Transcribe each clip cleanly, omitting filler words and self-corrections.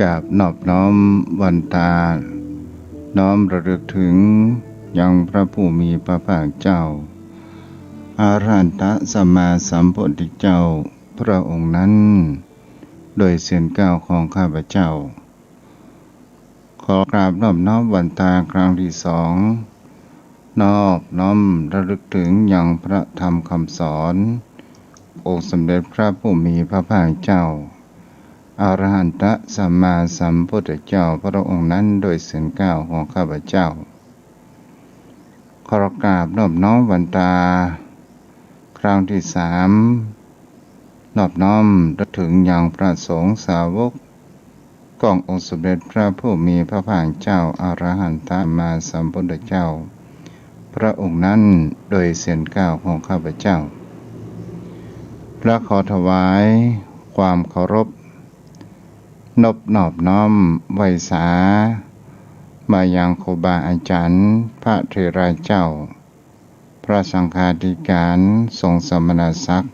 กราบนอบน้อมวันตาน้อมระลึกถึงยังพระผู้มีพระภาคเจ้าอรหันตสัมมาสัมพุทธเจ้าพระองค์นั้นโดยเสียงก้าวของข้าพเจ้าขอกราบนอบน้อมวันตาครั้งที่สองนอบน้อมระลึกถึงยังพระธรรมคำสอนองค์สมเด็จพระผู้มีพระภาคเจ้าอรหันตสัมมาสัมพุทธเจ้าพระองค์นั้นโดยเสียงก้าวของข้าพเจ้าขอกราบนอบน้อมวันตาครั้งที่สามนอบน้อมระลึกถึงยังพระสงฆ์สาวกขององค์สมเด็จพระผู้มีพระภาคเจ้าอรหันตสัมมาสัมพุทธเจ้าพระองค์นั้นโดยเสียงก้าวของข้าพเจ้าและขอถวายความเคารพนอบน้อมไหว้สามายังครูบาอาจารย์พระเถระเจ้าพระสังฆาธิการทรงสมณศักดิ์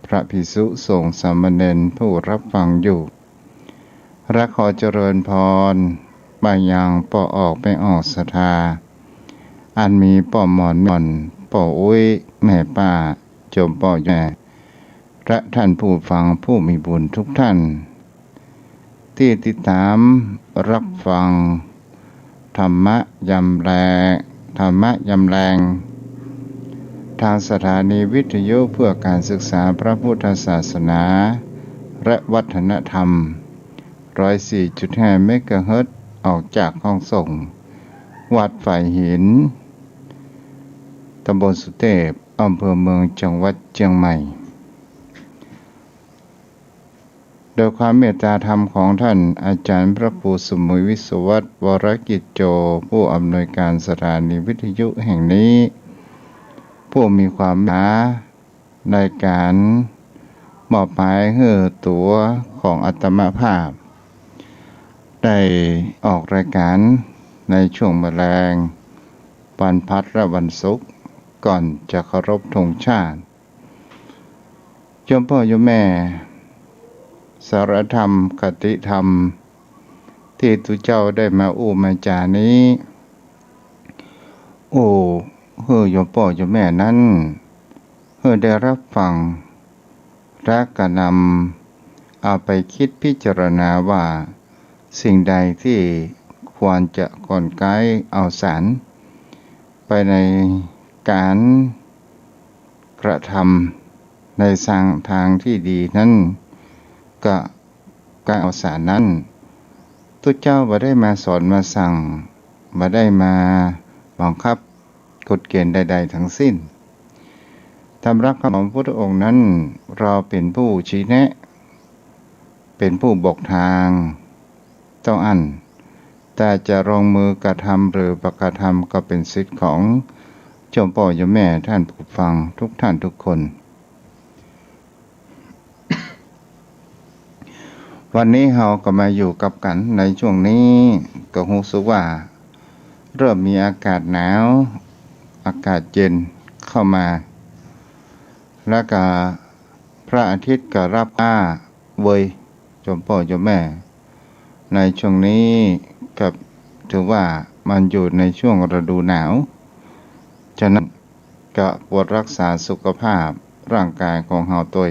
พระภิกษุสงฆ์สามเณรผู้รับฟังอยู่และขอเจริญพรมายังป่อออกไม่ออกศรัทธาอันมีป่อหมอนป่ออุ้ยแม่ป้าจมป่อแย่และท่านผู้ฟังผู้มีบุญทุกท่านที่ติดตามรับฟังธรรมะยำแรงทางสถานีวิทยุเพื่อการศึกษาพระพุทธศาสนาและวัฒนธรรม 104.5 เมกะเฮิรตซ์ออกจากห้องส่งวัดฝ่ายหินตำบลสุเทพอำเภอเมืองจังหวัดเชียงใหม่โดยความเมตตาธรรมของท่านอาจารย์พระครูสมุยวิศวัตรวรกิจโจผู้อำนวยการสถานีวิทยุแห่งนี้ผู้มีความหนาในการมอบหมายให้ตัวของอาตมาภาพได้ออกรายการในช่วงแมลงวันพัดและวันศุกร์ก่อนจะเคารพธงชาติโยมพ่อโยมแม่สารธรรมคติธรรมที่ทุกเจ้าได้มามาจานี้โโยมพ่อโยมแม่นั้นได้รับฟังและก็นำเอาไปคิดพิจารณาว่าสิ่งใดที่ควรจะกลไกเอาสารไปในการกระทำในทางที่ดีนั้นก็การเอาสารนั้นทุกเจ้าบ่ได้มาสอนมาสั่งบ่ได้มาบังคับกฎเกณฑ์ใดๆทั้งสิ้นธรรมรักของพระพุทธองค์นั้นเราเป็นผู้ชี้แนะเป็นผู้บอกทางต้องอันแต่จะลงมือกระทำหรือประกระทำก็เป็นสิทธิ์ของโยมพ่อโยมแม่ท่านผู้ฟังทุกท่านทุกคนวันนี้เราก็มาอยู่กับกันในช่วงนี้ก็รู้สึกว่าเริ่มมีอากาศหนาวอากาศเย็นเข้ามาแล้วก็พระอาทิตย์ก็รับเวยโยมพ่อโยมแม่ในช่วงนี้ก็ถือว่ามันอยู่ในช่วงฤดูหนาวฉะนั้นก็ปวดรักษาสุขภาพร่างกายของเราตัว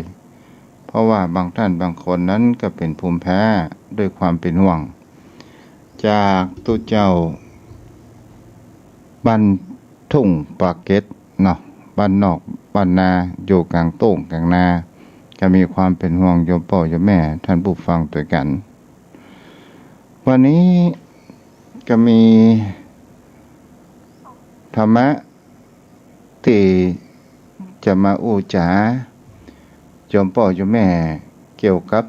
เพราะว่าบางท่านบางคนนั้นก็เป็นภูมิแพ้ด้วยความเป็นห่วงจากตัวเจ้าบ้านทุ่งปากเก็ตเนาะบ้านนอกบ้านนาอยู่กลางโต้งกลางนาก็มีความเป็นห่วงโยมพ่อโยมแม่ท่านผู้ฟังด้วยกันวันนี้ก็มีธรรมะที่จะมาจาโยมพ่อโยมแม่เกี่ยวกับ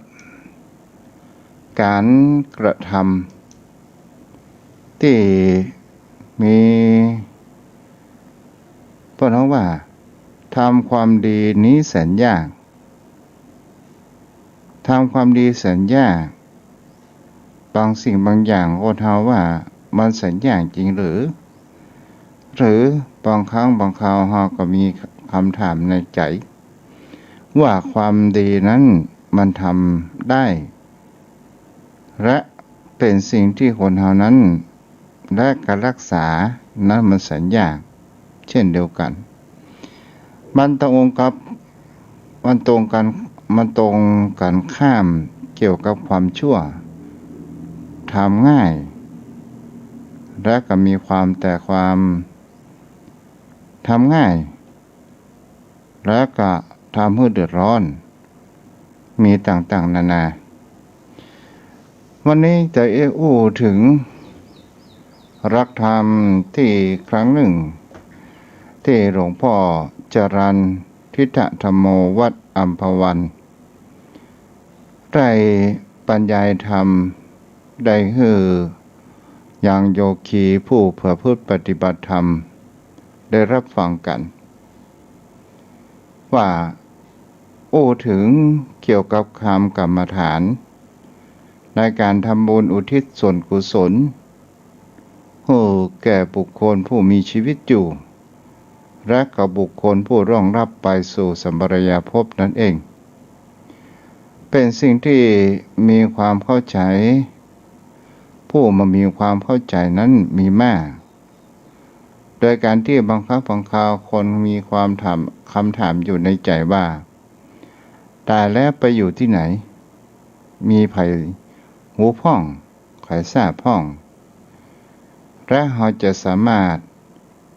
การกระทำที่มีเพราะว่าทำความดีนี้แสนยากทำความดีแสนยากบางสิ่งบางอย่างก็เท่าว่ามันแสนยากจริงหรือบางครั้งบางคราวเราก็มีคำถามในใจว่าความดีนั้นมันทำได้ และเป็นสิ่งที่คนเฮานั้นและการรักษานั้นมันสัญญาเช่นเดียวกันมันตรงกับมันตรงกันมันตรงกันข้ามเกี่ยวกับความชั่วทำง่ายและก็มีความแต่ความทำง่ายและก็ทำให้เดือดร้อนมีต่างๆนานาวันนี้จะอู้ถึงรักธรรมที่ครั้งหนึ่งที่หลวงพ่อจรัญทิฏฐธรรมโมวัดอัมพวันได้บรรยายธรรมได้คืออย่างโยคีผู้เพื่อพุทธปฏิบัติธรรมได้รับฟังกันว่าถึงเกี่ยวกับคำกรรมฐานในการทำบุญอุทิศส่วนกุศลแก่บุคคลผู้มีชีวิตอยู่และกับบุคคลผู้ร่วงรับไปสู่สัมปรายภพนั่นเองเป็นสิ่งที่มีความเข้าใจผู้มามีความเข้าใจนั้นมีมากโดยการที่บางครั้งบางคราวคนมีความคำถามอยู่ในใจว่าตายแล้วไปอยู่ที่ไหนมีไผหูพ่องไขทราบพ่องและเราจะสามารถ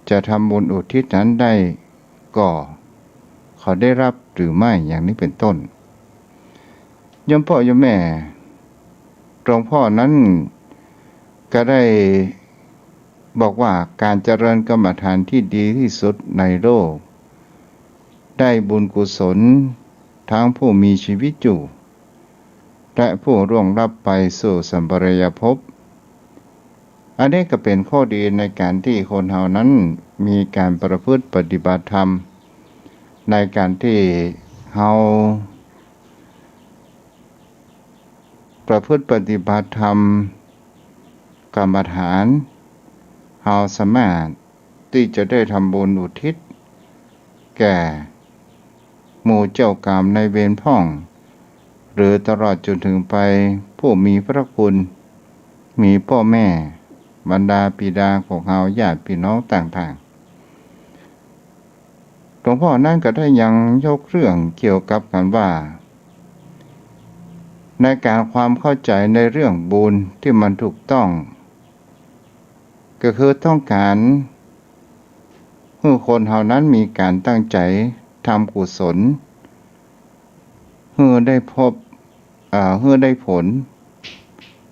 จะทำบุญอุทิศนั้นได้ก็เขาได้รับหรือไม่อย่างนี้เป็นต้นโยมพ่อโยมแม่หลวงพ่อนั้นก็ได้บอกว่าการเจริญกรรมฐานที่ดีที่สุดในโลกได้บุญกุศลทั้งผู้มีชีวิตอยู่และผู้ร่วงรับไปสู่สัมปรายภพอันนี้ก็เป็นข้อดีในการที่คนเฮานั้นมีการประพฤติปฏิบัติธรรมในการที่เฮาประพฤติปฏิบัติธรรมกรรมฐานเฮาสามารถที่จะได้ทำบุญอุทิศแก่หมู่เจ้ากรรมนายเวรพ่องหรือตลอดจนถึงไปผู้มีพระคุณมีพ่อแม่บรรดาบิดาของเฮาญาติพี่น้องต่างๆหลวงพ่อนั่นก็ได้ยังยกเรื่องเกี่ยวกับกันว่าในการความเข้าใจในเรื่องบุญที่มันถูกต้องก็คือต้องการให้คนเฮานั้นมีการตั้งใจทำกุศลให้ได้พบให้ได้ผล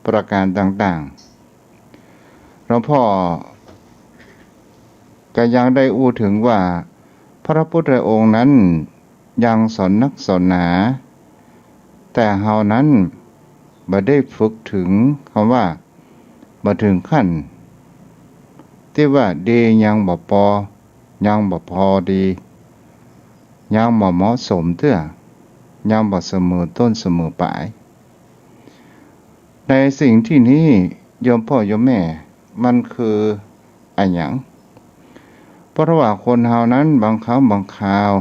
ประการต่างๆหลวงพ่อก็ยังได้อู้ถึงว่าพระพุทธองค์นั้นยังสอนนักสอนหนาแต่เฮานั้นบ่ได้ฝึกถึงคำว่าบ่ถึงขั้นที่ว่าดียังบ่พอยังบ่พอดียังบ่เหมาะสมเตื้อยังบ่เสมอต้นเสมอปลายในสิ่งที่นี้โยมพ่อโยมแม่มันคืออะไรอย่างเพราะว่าคนเฮานั้นบางครั้งบางคราว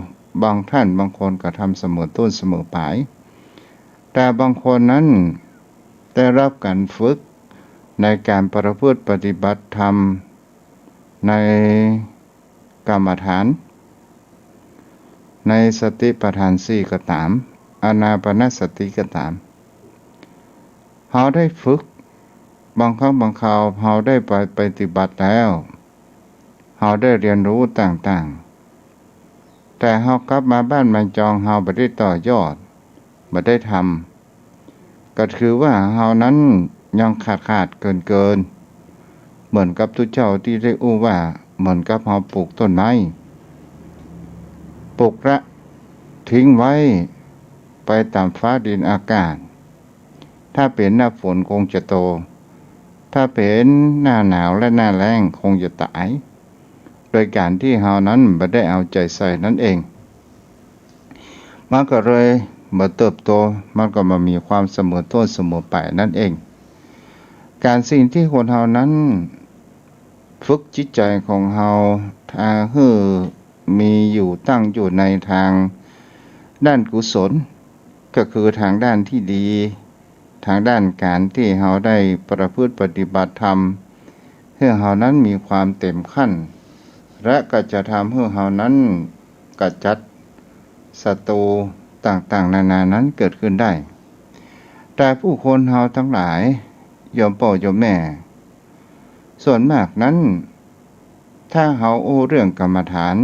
บางท่านบางคนก็ทำเสมอต้นเสมอปลายแต่บางคนนั้นได้รับการฝึกในการประพฤติปฏิบัติธรรมในกรรมฐานในสติปัฏฐานสี่ก็ตามอานาปานสติก็ตามเราได้ฝึกบางครั้งบางคราวเราได้ไปปฏิบัติแล้วเราได้เรียนรู้ต่างๆแต่เรากลับมาบ้านมาจองเราไม่ได้ต่อยอดไม่ได้ทำก็คือว่าเรานั้นยังขาดเกินเหมือนกับทุกเจ้าที่ได้อู้ว่าเหมือนกับเราปลูกต้นไม้ปลูกละทิ้งไว้ไปตามฟ้าดินอากาศถ้าเป็นหน้าฝนคงจะโตถ้าเป็นหน้าหนาวและหน้าแล้งคงจะตายโดยการที่เรานั้นไม่ได้เอาใจใส่นั่นเองมันก็เลยมาเติบโตมันก็มามีความเสมอต้นเสมอปลายนั่นเองการสิ่งที่คนเรานั้นฝึกจิตใจของเราทางให้มีอยู่ตั้งอยู่ในทางด้านกุศลก็คือทางด้านที่ดี ทางด้านการที่เราได้ประพฤติปฏิบัติธรรมให้เรานั้นมีความเต็มขั้นและก็จะทำให้เรานั้นกจัดศัตรูต่างๆนานานั้นเกิดขึ้นได้แต่ผู้คนเราทั้งหลายโยมพ่อโยมแม่ส่วนมากนั้นถ้าเราโอ้เรื่องกรรมฐาน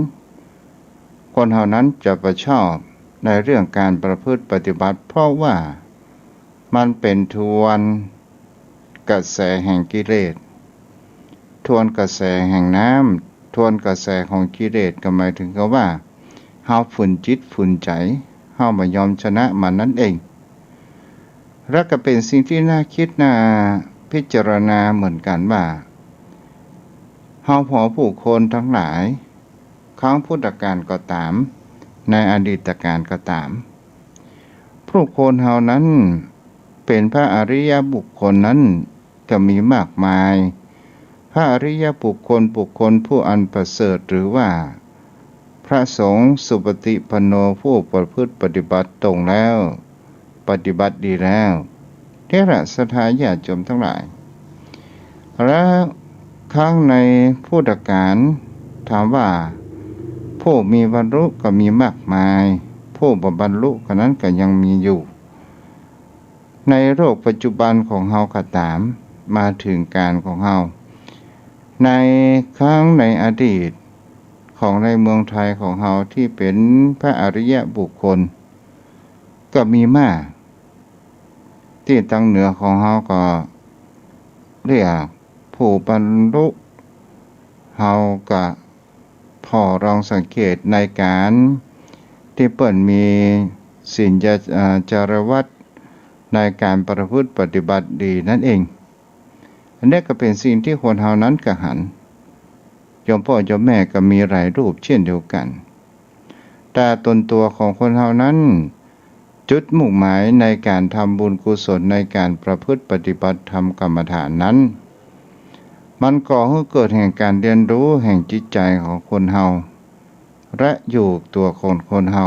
คนเรานั้นจะประชอบในเรื่องการประพฤติปฏิบัติเพราะว่ามันเป็นทวนกระแสแห่งกิเลสทวนกระแสแห่งน้ำทวนกระแสของกิเลสก็หมายถึงกับว่าเฮาฝืนจิตฝืนใจเฮาไม่ยอมชนะมันนั่นเองและก็เป็นสิ่งที่น่าคิดน่าพิจารณาเหมือนกันว่าเฮาพอผู้คนทั้งหลายครั้งพุทธกาลก็ตามในอดีตกาลก็ตามผู้คนเฮานั้นเป็นพระอริยบุคคลนั้นก็มีมากมายพระอริยบุคคลผู้อันประเสริฐหรือว่าพระสงฆ์สุปฏิปันโนผู้ประพฤติปฏิบัติตรงแล้วปฏิบัติดีแล้วเทระสทาญาติโยมทั้งหลายและครั้งในพุทธกาลถามว่าผู้มีบรรลุก็มีมากมายผู้บ่บรรลุก็นั้นก็ยังมีอยู่ในโลกปัจจุบันของเฮาก็ตามมาถึงการของเฮาในครั้งในอดีตของในเมืองไทยของเฮาที่เป็นพระอริยบุคคลก็มีมากที่ทางเหนือของเฮาก็เรียกผู้บรรลุเฮาก็พอลองสังเกตในการที่เปิ่นมีศีลจารวัตรในการประพฤติปฏิบัติดีนั่นเองอันนี้ก็เป็นสิ่งที่คนเฮานั้นกระหันโยมพ่อโยมแม่ก็มีหลายรูปเช่นเดียวกันแต่ตนตัวของคนเฮานั้นจุดมุ่งหมายในการทำบุญกุศลในการประพฤติปฏิบัติธรรมกรรมฐานนั้นมันก่อให้เกิดแห่งการเรียนรู้แห่งจิตใจของคนเฮาและอยู่ตัวคนเฮา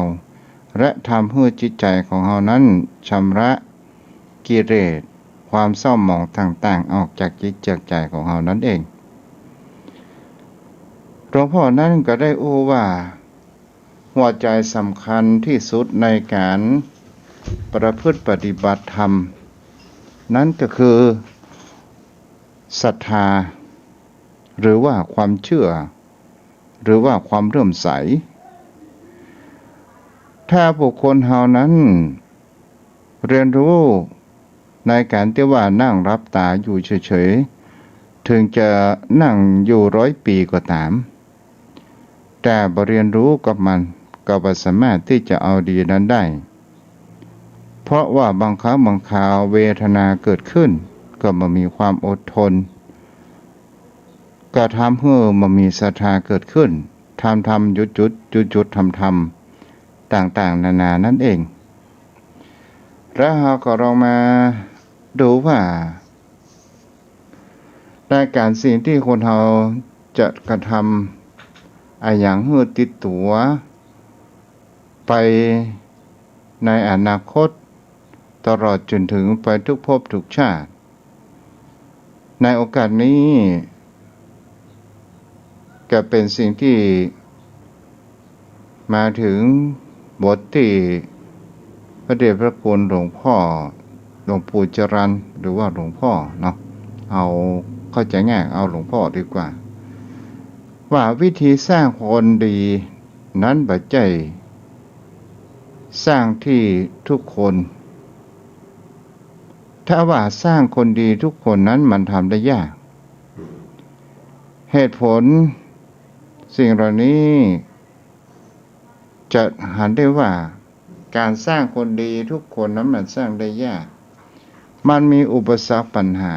และทำให้จิตใจของเฮานั้นชำระกิเลสความเศร้าหมองต่างๆออกจากจิตจากใจของเฮานั่นเองหลวงพ่อนั้นก็ได้อู้ว่าหัวใจสำคัญที่สุดในการประพฤติปฏิบัติธรรมนั้นก็คือศรัทธาหรือว่าความเชื่อหรือว่าความเลื่อมใสถ้าบุคคลเฮานั้นเรียนรู้ในการที่ว่านั่งรับตาอยู่เฉยๆถึงจะนั่งอยู่100 ปีก็ตามแต่บ่เรียนรู้กับมันก็บ่สามารถที่จะเอาดีนั้นได้เพราะว่าบางครั้งบางคราวเวทนาเกิดขึ้นก็บ่มีความอดทนก็ทำให้มันมีศรัทธาเกิดขึ้นทำหยุดทำต่างๆนานานั่นเองแล้วเราก็ลองมาดูว่าในการสิ่งที่คนเราจะกระทำอย่างให้ติดตัวไปในอนาคตตลอดจนถึงไปทุกภพทุกชาติในโอกาสนี้ก็เป็นสิ่งที่มาถึงบทที่พระเดชพระคุณหลวงปู่จรัญหรือว่าหลวงพ่อเนาะเอาเข้าใจง่ายเอาหลวงพ่อดีกว่าว่าวิธีสร้างคนดีนั้นบ่ใจสร้างที่ทุกคนถ้าว่าสร้างคนดีทุกคนนั้นมันทำได้ยากเหตุผลสิ่งเหล่านี้จะหันได้ว่าการสร้างคนดีทุกคนนั้นมันสร้างได้ยากมันมีอุปสรรคปัญหา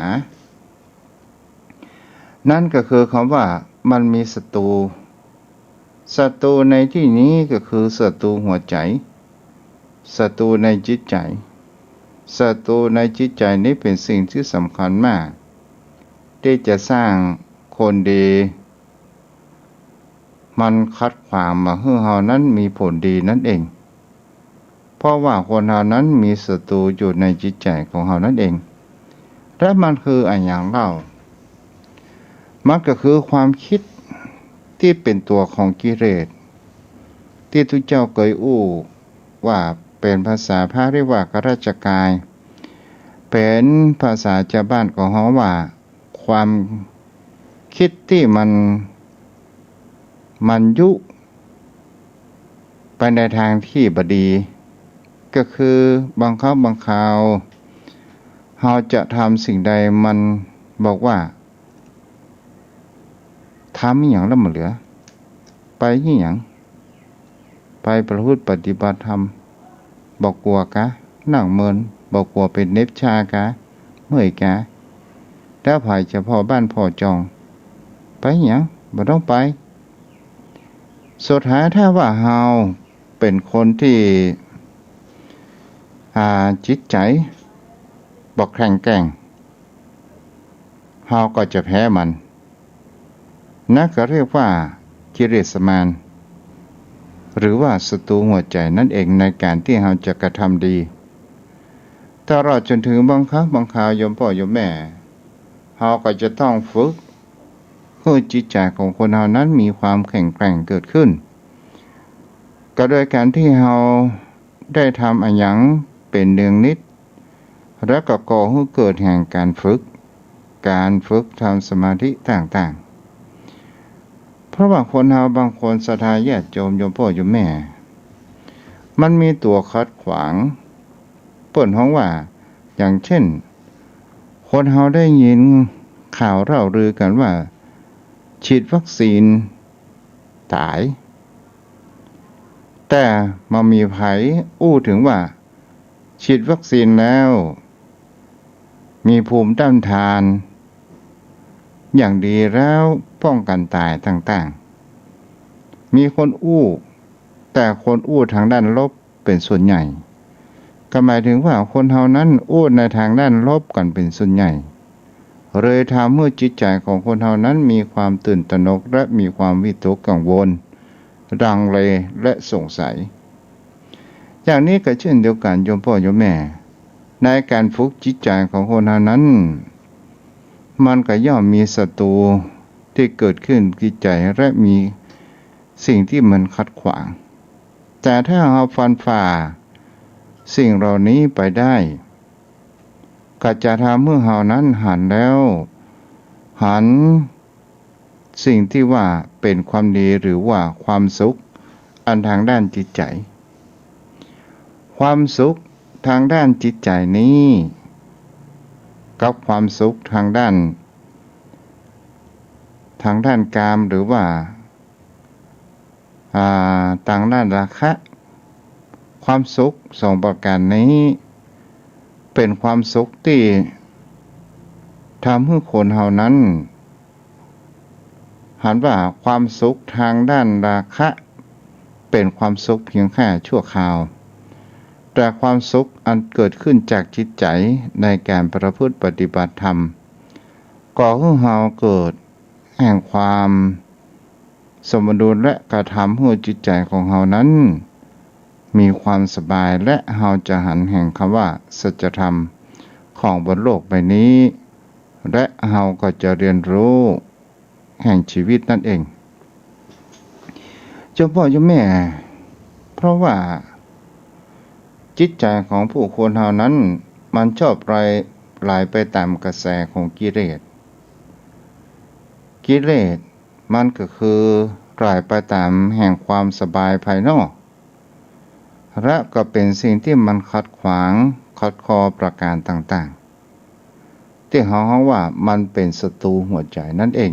นั่นก็คือคำว่ามันมีศัตรูในที่นี้ก็คือศัตรูหัวใจศัตรูในจิตใจศัตรูในจิตใจนี้เป็นสิ่งที่สำคัญมากที่จะสร้างคนดีมันคัดขวางมาให้เรานั้นมีผลดีนั่นเอง เพราะว่าคนเรานั้นมีศัตรูอยู่ในจิตใจของเรานั่นเองและมันคืออะไรอย่างเล่ามันก็คือความคิดที่เป็นตัวของกิเลสที่ทุกเจ้าเคยอู้ว่าเป็นภาษาพระเรียกว่ากราชกายเป็นภาษาชาวบ้านของเขาว่าความคิดที่มันยุไปในทางที่บดีก็คือบางครั้งบางคราวเราจะทำสิ่งใดมันบอกว่าทำอย่างแล้วมันเหลือไปอย่างไปประพฤติปฏิบัติธรรมบอกกลัวกะนั่งเมินบอกกลัวเป็นเนบชากะเมื่อยกะแล้วภายเฉพาะบ้านพ่อจองไปอย่างบ่ต้องไปสุดท้ายถ้าว่าเฮาเป็นคนที่จิตใจบอกแข็งแกร่งเฮาก็จะแพ้มันนั่นก็เรียกว่ากิเลสมารหรือว่าศัตรูหัวใจนั่นเองในการที่เราจะกระทำดีตลอดจนถึงบางครั้งบางคราวโยมพ่อโยมแม่เราก็จะต้องฝึกให้จิตใจของคนเรานั้นมีความแข็งแกร่งเกิดขึ้นก็โดยการที่เราได้ทำอันหยังเป็นเนืองนิดแล้วก็ก่อให้เกิดแห่งการฝึกทำสมาธิต่างๆเพราะว่าคนเราบางคนศรัทธาญาติโยมโยมพ่อโยมแม่มันมีตัวขัดขวางเปิ่นฮ้องว่าอย่างเช่นคนเราได้ยินข่าวเล่าลือกันว่าฉีดวัคซีนตายแต่มามีไผอู้ถึงว่าฉีดวัคซีนแล้วมีภูมิต้านทานอย่างดีแล้วป้องกันตายต่างๆมีคนอู้แต่คนอู้ทางด้านลบเป็นส่วนใหญ่ก็หมายถึงว่าคนเฮานั้นอู้ในทางด้านลบกันเป็นส่วนใหญ่เลยทำให้จิตใจของคนเฮานั้นมีความตื่นตระหนกและมีความวิตกกังวลดังเลและสงสัยอย่างนี้ก็เช่นเดียวกันโยมพ่อโยมแม่ในการฝึกจิตใจของคนเฮานั้นมันก็ย่อมมีศัตรูที่เกิดขึ้นจิตใจและมีสิ่งที่มันขัดขวางแต่ถ้าเราฟันฝ่าสิ่งเหล่านี้ไปได้ก็จะทำให้เรานั้นหันสิ่งที่ว่าเป็นความดีหรือว่าความสุขอันทางด้านจิตใจความสุขทางด้านจิตใจนี้กับความสุขทางด้านกามหรือว่าทางด้านราคะความสุขสองประการนี้เป็นความสุขที่ทำให้คนเฮานั้นหันว่าความสุขทางด้านราคะเป็นความสุขเพียงแค่ชั่วคราวแต่ความสุขอันเกิดขึ้นจากจิตใจในการประพฤติปฏิบัติธรรมก่อให้เฮาเกิดแห่งความสมดุลและกระทำให้จิตใจของเฮานั้นมีความสบายและเฮาจะหันแห่งคำว่าสัจธรรมของบนโลกใบนี้และเฮาก็จะเรียนรู้แห่งชีวิตนั่นเองเจ้าพ่อเจ้าแม่เพราะว่าจิตใจของผู้คนเฮานั้นมันชอบไหลไปตามกระแสของกิเลสมันก็คือไหลไปตามแห่งความสบายภายนอกและก็เป็นสิ่งที่มันขัดขวางขัดคอประการต่างๆที่เขาว่ามันเป็นศัตรูหัวใจนั่นเอง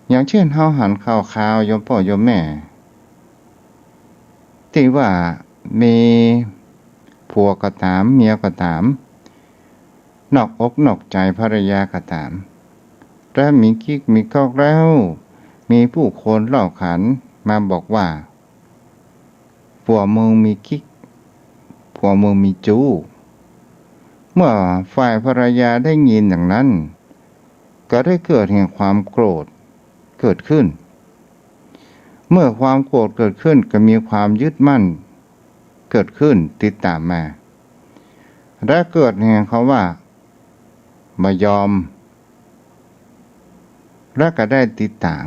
อย่างเช่นเฮาหันข่าวโยมพ่อโยมแม่ที่ว่ามีผัวก็ตามเมียก็ตามนอกอกนอกใจภรรยาก็ตามและมีกิ๊กมีก๊อกแล้วมีผู้คนเล่าขานมาบอกว่าผัวมึงมีกิ๊กผัวมึงมีจู้เมื่อฝ่ายภรรยาได้ยินอย่างนั้นก็ได้เกิดแห่งความโกรธเกิดขึ้นเมื่อความโกรธเกิดขึ้นก็มีความยึดมั่น เกิดขึ้นติดตามมาและเกิดเนี่ยเขาว่ามายอมและก็ได้ติดตาม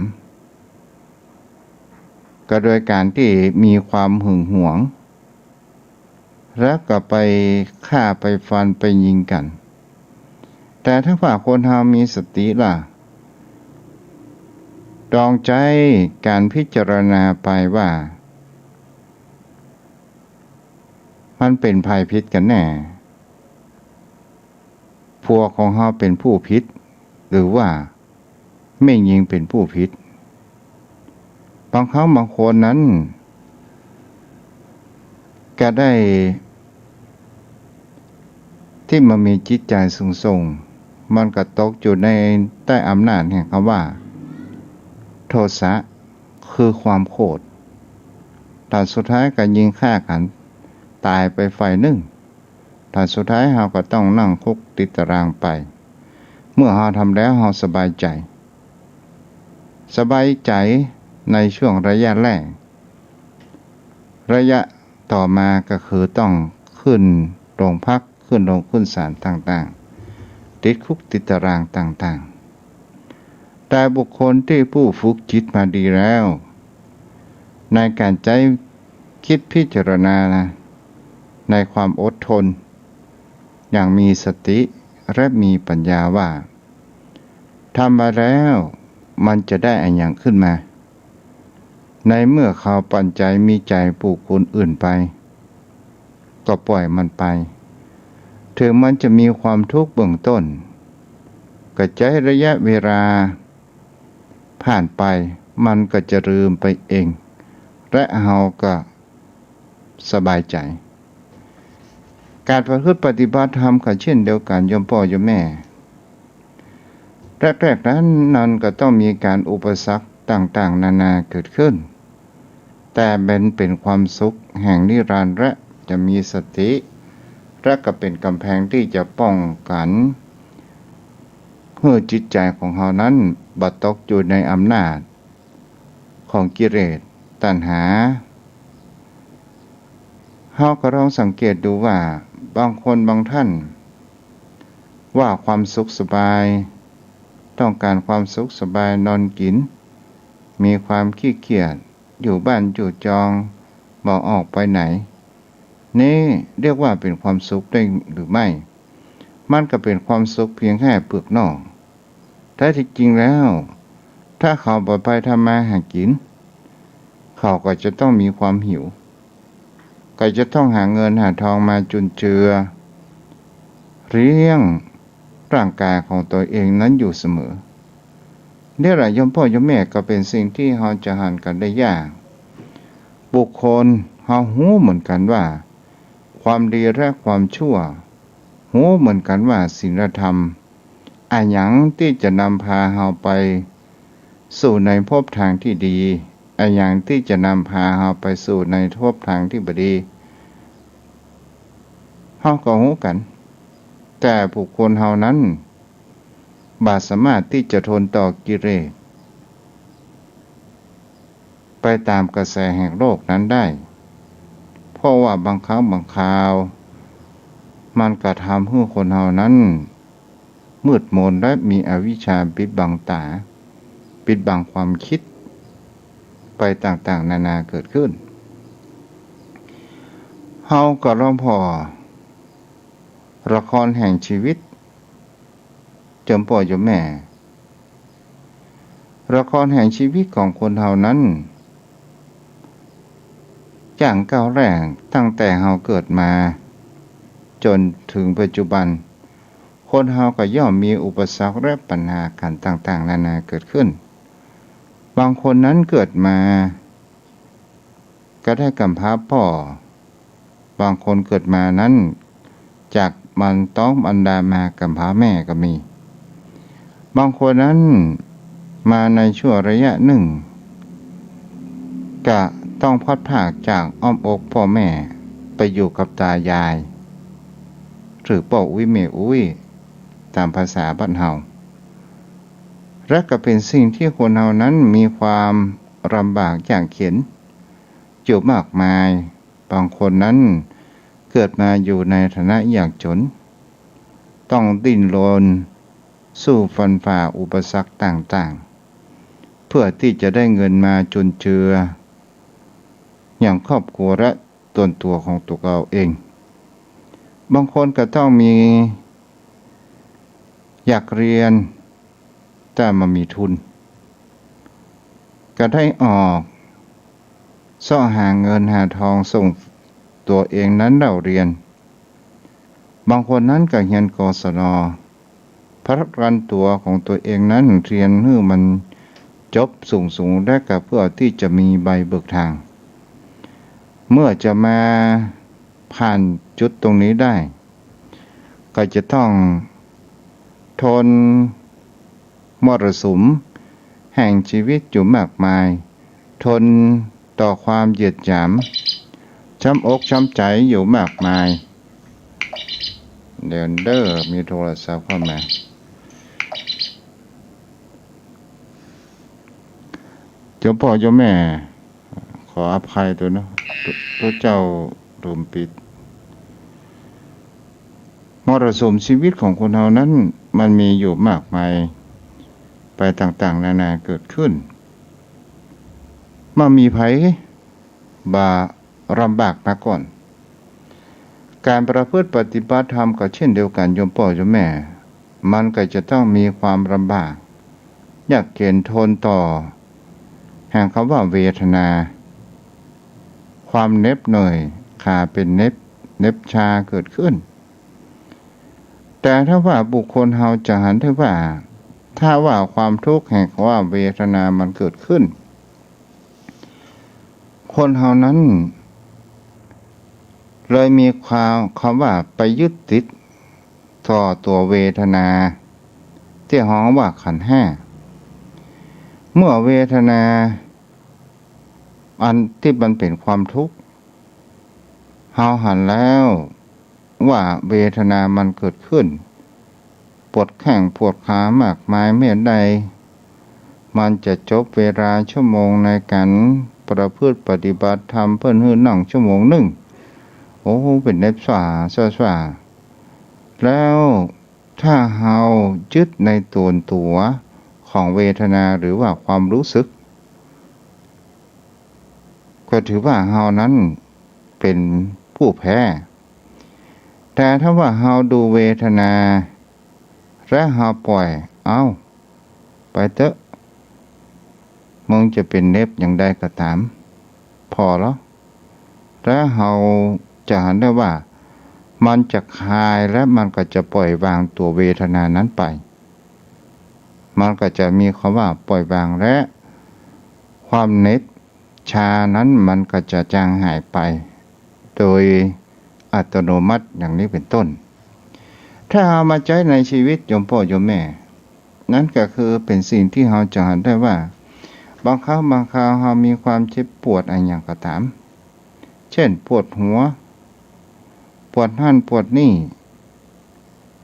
ก็โดยการที่มีความหึงหวงแล้วก็ไปฆ่าไปฟันไปยิงกันแต่ถ้าว่าคนเฮามีสติล่ะดองใจการพิจารณาไปว่ามันเป็นภัยพิษกันแน่พวกของเฮาเป็นผู้พิษหรือว่าไม่ยิงเป็นผู้พิษบางครั้งบางคนนั้นก็ได้ที่มันมีจิตใจสูงส่งมันก็ตกอยู่ในใต้อำนาจแห่งคำว่าโทสะคือความโกรธแต่สุดท้ายก็ยิงฆ่ากันตายไปฝ่ายหนึ่งแต่สุดท้ายเราก็ต้องนั่งคุกติดตารางไปเมื่อเราทำแล้วเราสบายใจในช่วงระยะแรกระยะต่อมาก็คือต้องขึ้นโรงพักขึ้นโรงขึ้นศาลต่างๆติดคุกติดตารางต่างๆแต่บุคคลที่ผู้ฝึกจิตมาดีแล้วในการใจคิดพิจารณาในความอดทนอย่างมีสติและมีปัญญาว่าทำมาแล้วมันจะได้อะไรอย่างขึ้นมาในเมื่อเขาปัญใจมีใจผู้คนอื่นไปก็ปล่อยมันไปถึงมันจะมีความทุกข์เบื้องต้นก็ใช้ระยะเวลาผ่านไปมันก็จะลืมไปเองและเราก็สบายใจการประพฤติปฏิบัติธรรมก็เช่นเดียวกันโยมพ่อโยมแม่แรกๆนั้นก็ต้องมีการอุปสรรคต่างๆนานาเกิดขึ้นแต่เป็นความสุขแห่งนิรันดร์และจะมีสติและก็เป็นกำแพงที่จะป้องกันเพื่อจิตใจของเรานั้นบ่ตกอยู่ในอำนาจของกิเลสตัณหาเราก็ลองสังเกตดูว่าบางคนบางท่านว่าความสุขสบายต้องการความสุขสบายนอนกินมีความขี้เกียจอยู่บ้านอยู่จองบ่ออกไปไหนนี่เรียกว่าเป็นความสุขได้หรือไม่มันก็เป็นความสุขเพียงแค่เปลือกนอกแท้ที่จริงแล้วถ้าเขาบ่ไปทำมาหากินเขาก็จะต้องมีความหิวก็จะต้องหาเงินหาทองมาจุนเจือเลี้ยงร่างกายของตัวเองนั้นอยู่เสมอเนี่ยแหละโยมพ่อโยมแม่ก็เป็นสิ่งที่เราจะหันกันได้ยากบุคคลเราหูเหมือนกันว่าความดีและความชั่วหูเหมือนกันว่าศีลธรรมอันหยังที่จะนำพาเราไปสู่ในภพทางที่ดีอันหยังที่จะนำพาเราไปสู่ในภพทางที่บ่ดีเราก็หูกันแต่บุคคลเฮานั้นบ่สามารถที่จะทนต่อกิเลสไปตามกระแสแห่งโลกนั้นได้เพราะว่าบางครั้งบางคราวมันก็ทำให้คนเฮานั้นมืดมนและมีอวิชชาปิดบังตาปิดบังความคิดไปต่างๆนานาเกิดขึ้นเฮาก็ลองพอละครแห่งชีวิตจมพ่อจมแม่ละครแห่งชีวิตของคนเฮานั้นอย่างก้าวแรกตั้งแต่เฮาเกิดมาจนถึงปัจจุบันคนเฮาก็ย่อมมีอุปสรรคและปัญหากันต่างๆนานาเกิดขึ้นบางคนนั้นเกิดมาก็ได้กำพร้าพ่อบางคนเกิดมานั้นจากมันต้องบรรดามากำพร้าแม่ก็มีบางคนนั้นมาในช่วงระยะหนึ่งก็ต้องพลัดพรากจากอ้อมอกพ่อแม่ไปอยู่กับตายายหรือป่าอุ้ยแม่อุ้ยตามภาษาบ้านเฮาและก็เป็นสิ่งที่คนเฮานั้นมีความลำบากยากเข็ญอยู่มากมาย บางคนนั้นเกิดมาอยู่ในฐานะยากจนต้องดิ้นรนสู้ฟันฝ่าอุปสรรคต่างๆเพื่อที่จะได้เงินมาจุนเจืออย่างครอบครัวและตนตัวของตัวเราเองบางคนก็ต้องมีอยากเรียนแต่มามีทุนก็ได้ออกซ่อหาเงินหาทองส่งตัวเองนั้นเราเรียนบางคนนั้นก็เรียนกศนพัฒนาตัวของตัวเองนั้นเรียนให้มันจบสูงได้กับเพื่อที่จะมีใบเบิกทางเมื่อจะมาผ่านจุดตรงนี้ได้ก็จะต้องทนมรสุมแห่งชีวิตอยู่มากมายทนต่อความเหยียดหยามช้ำอกช้ำใจอยู่มากมายเดินมีโทรศัพท์เข้ามาเจ้าพ่อเจ้าแม่ขออภัยตัวนะตัวเจ้าลืมปิดมรสุมชีวิตของคนเรานั้นมันมีอยู่มากมายไปต่างๆนานาเกิดขึ้นมามีภัยลำบากมาก่อนการประพฤติปฏิบัติธรรมก็เช่นเดียวกันโยมพ่อโยมแม่มันก็จะต้องมีความลำบากยากเข็ญทนต่อแห่งคำว่าเวทนาความเหน็บเหนื่อยขาเป็นเหน็บชาเกิดขึ้นแต่ถ้าว่าบุคคลเฮาจะหันถึงว่าถ้าว่าความทุกข์แห่งว่าเวทนามันเกิดขึ้นคนเฮานั้นเลยมีคำว่าไปยึดติดต่อตัวเวทนาที่ฮ้องว่าขันธ์ห้าเมื่อเวทนาอันที่มันเป็นความทุกข์เฮาหันแล้วว่าเวทนามันเกิดขึ้นปวดแข้งปวดขามากมายเมื่อใดมันจะจบเวลาชั่วโมงในการประพฤติปฏิบัติธรรมเพิ่นหื้อนั่งชั่วโมงหนึ่งโอ้เป็นเน็บสว่าแล้วถ้าเฮายึดในตัวของเวทนาหรือว่าความรู้สึกก็ถือว่าเฮานั้นเป็นผู้แพ้แต่ถ้าว่าเฮาดูเวทนาและเฮาปล่อยเอาไปเถอะมึงจะเป็นเน็บอย่างใดก็ตามพอแล้วและเฮาจะเห็นได้ว่ามันจะคลายและมันก็จะปล่อยวางตัวเวทนานั้นไปมันก็จะมีคำว่าปล่อยวางและความเหน็บชานั้นมันก็จะจางหายไปโดยอัตโนมัติอย่างนี้เป็นต้นถ้าเอามาใช้ในชีวิตโยมพ่อโยมแม่นั่นก็คือเป็นสิ่งที่เราจะเห็นได้ว่าบางคราวเรามีความเจ็บปวดอะไรอย่างก็ตามเช่นปวดหัวปวดนั่นปวดนี่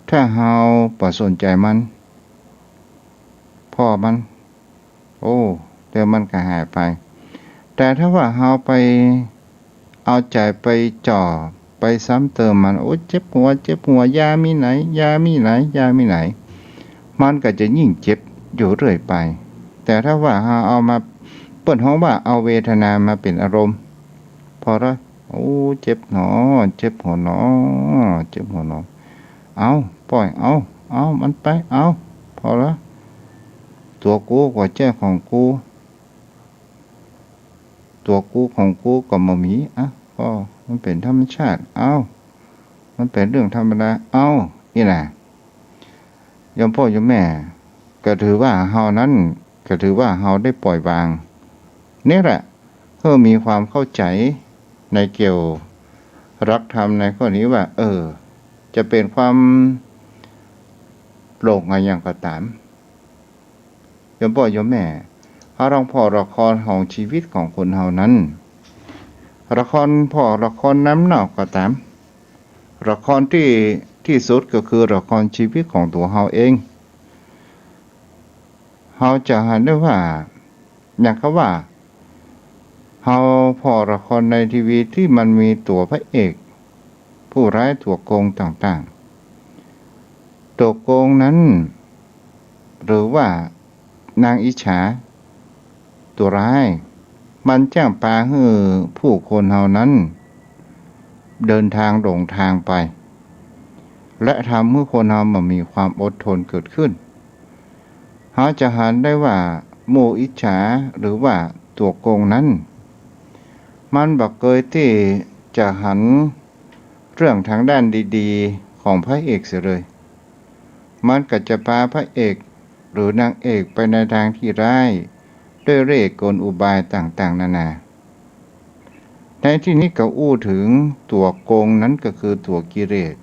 ถ้าเราบ่สนใจมันพ่อมันเดี๋ยวมันก็หายไปแต่ถ้าว่าเราไปเอาใจไปจ่อไปซ้ำเติมมันเจ็บหัวยามีไหนมันก็จะยิ่งเจ็บอยู่เรื่อยไปแต่ถ้าว่าเราเอามาเปิดห้องว่าเอาเวทนามาเป็นอารมณ์พอแล้วเจ็บหนอเจ็บหัวหนอเอาปล่อยเอามันไปเอาพอแล้วตัวกูกว่าเจ้าของกูตัวกูของกูก็มามีก็มันเป็นธรรมชาติมันเป็นเรื่องธรรมดานี่แหละโยมพ่อโยมแม่ก็ถือว่าเฮานั้นก็ถือว่าเฮาได้ปล่อยวางนี่แหละเพื่อมีความเข้าใจในเกี่ยวรักธรรมในข้อนี้ว่าจะเป็นความโลกอะไรอย่างก็ตามโยมพ่อโยมแม่พระรองพ่อละครของชีวิตของคนเฮานั้นละครพ่อละครน้ำเน่าก็ตามละครที่สุดก็คือละครชีวิตของตัวเฮาเองเฮาจะเห็นได้ว่าอย่างเขาว่า เฮาพอละครในทีวีที่มันมีตัวพระเอก ผู้ร้ายตัวโกงต่างๆตัวโกงนั้นหรือว่านางอิจฉาตัวร้ายมันจ้างปาให้ผู้คนเฮานั้นเดินทางหลงทางไปและทำให้คนเฮามันมีความอดทนเกิดขึ้นเฮาจะหันได้ว่าโมอิจฉาหรือว่าตัวโกงนั้นมันบักเกยที่จะหันเรื่องทางด้านดีๆของพระเอกเสียเลยมันก็จะพาพระเอกหรือนางเอกไปในทางที่ร้ายด้วยเร่ห์กลอุบายต่างๆนานาในที่นี้ก็อู้ถึงตัวโกงนั้นก็คือตัวกิเลส